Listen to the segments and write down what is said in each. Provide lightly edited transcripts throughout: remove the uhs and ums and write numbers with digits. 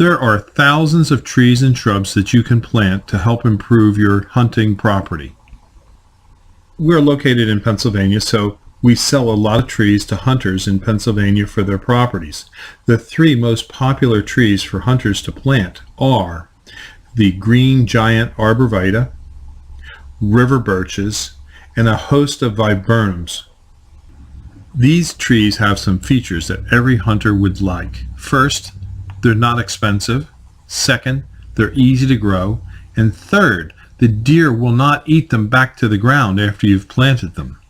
There are thousands of trees and shrubs that you can plant to help improve your hunting property. We're located in Pennsylvania, so we sell a lot of trees to hunters in Pennsylvania for their properties. The three most popular trees for hunters to plant are the green giant arborvitae, river birches, and a host of viburnums. These trees have some features that every hunter would like. First, they're not expensive. Second, they're easy to grow. And third, the deer will not eat them back to the ground after you've planted them.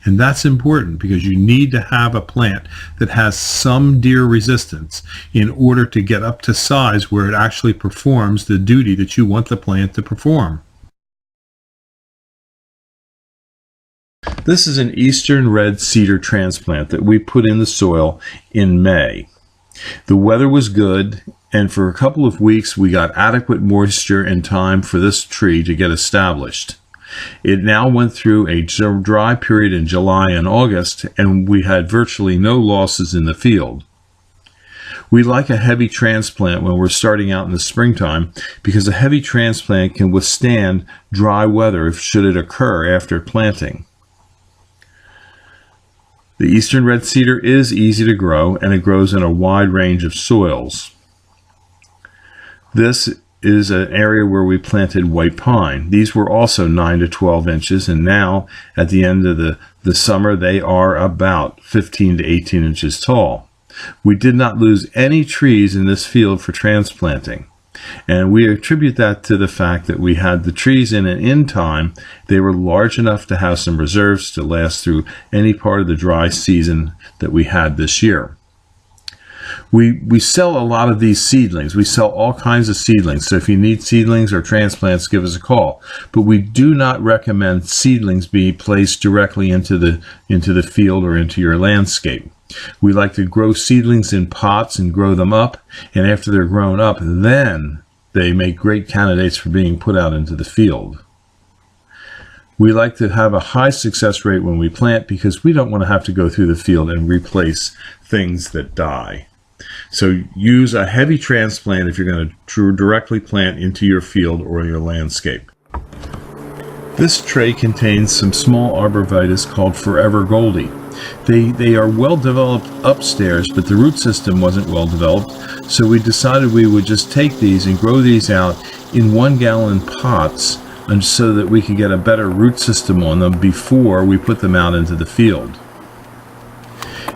And that's important because you need to have a plant that has some deer resistance in order to get up to size where it actually performs the duty that you want the plant to perform. This is an eastern red cedar transplant that we put in the soil in May. The weather was good, and for a couple of weeks we got adequate moisture and time for this tree to get established. It now went through a dry period in July and August, and we had virtually no losses in the field. We like a heavy transplant when we're starting out in the springtime because a heavy transplant can withstand dry weather should it occur after planting. The eastern red cedar is easy to grow, and it grows in a wide range of soils. This is an area where we planted white pine. These were also 9 to 12 inches, and now at the end of the summer they are about 15 to 18 inches tall. We did not lose any trees in this field for transplanting, and we attribute that to the fact that we had the trees in time. They were large enough to have some reserves to last through any part of the dry season that we had this year. We sell a lot of these seedlings. We sell all kinds of seedlings. So if you need seedlings or transplants, give us a call. But we do not recommend seedlings be placed directly into the field or into your landscape. We like to grow seedlings in pots and grow them up. And after they're grown up, then they make great candidates for being put out into the field. We like to have a high success rate when we plant because we don't want to have to go through the field and replace things that die. So use a heavy transplant if you're going to directly plant into your field or your landscape. This tray contains some small arborvitaes called Forever Goldie. They are well developed upstairs, but the root system wasn't well developed, so we decided we would just take these and grow these out in 1-gallon pots and so that we could get a better root system on them before we put them out into the field.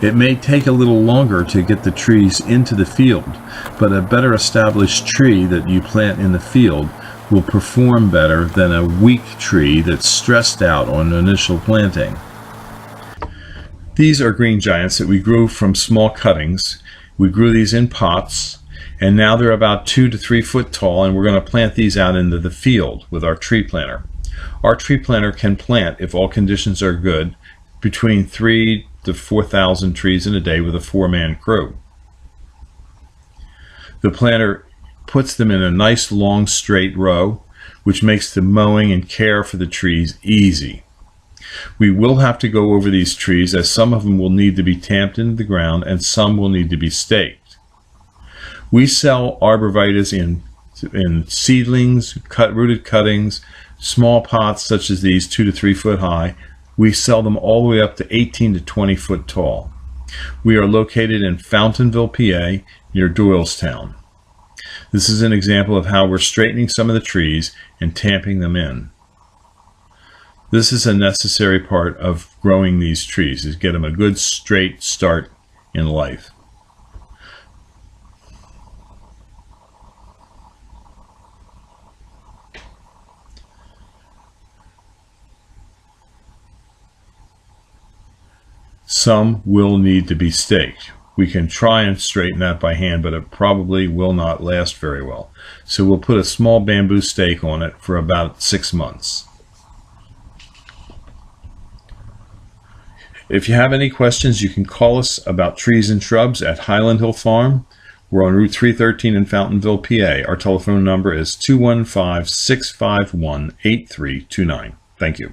It may take a little longer to get the trees into the field, but a better established tree that you plant in the field will perform better than a weak tree that's stressed out on initial planting. These are green giants that we grew from small cuttings. We grew these in pots, and now they're about 2 to 3 foot tall, and we're going to plant these out into the field with our tree planter. Our tree planter can plant, if all conditions are good, between 3,000 to 4,000 trees in a day with a 4-man crew. The planter puts them in a nice long straight row, which makes the mowing and care for the trees easy. We will have to go over these trees, as some of them will need to be tamped into the ground and some will need to be staked. We sell arborvitaes in seedlings, rooted cuttings, small pots such as these 2 to 3 foot high. We sell them all the way up to 18 to 20 foot tall. We are located in Fountainville, PA, near Doylestown. This is an example of how we're straightening some of the trees and tamping them in. This is a necessary part of growing these trees, is get them a good straight start in life. Some will need to be staked. We can try and straighten that by hand, but it probably will not last very well. So we'll put a small bamboo stake on it for about 6 months. If you have any questions, you can call us about trees and shrubs at Highland Hill Farm. We're on Route 313 in Fountainville, PA. Our telephone number is 215-651-8329. Thank you.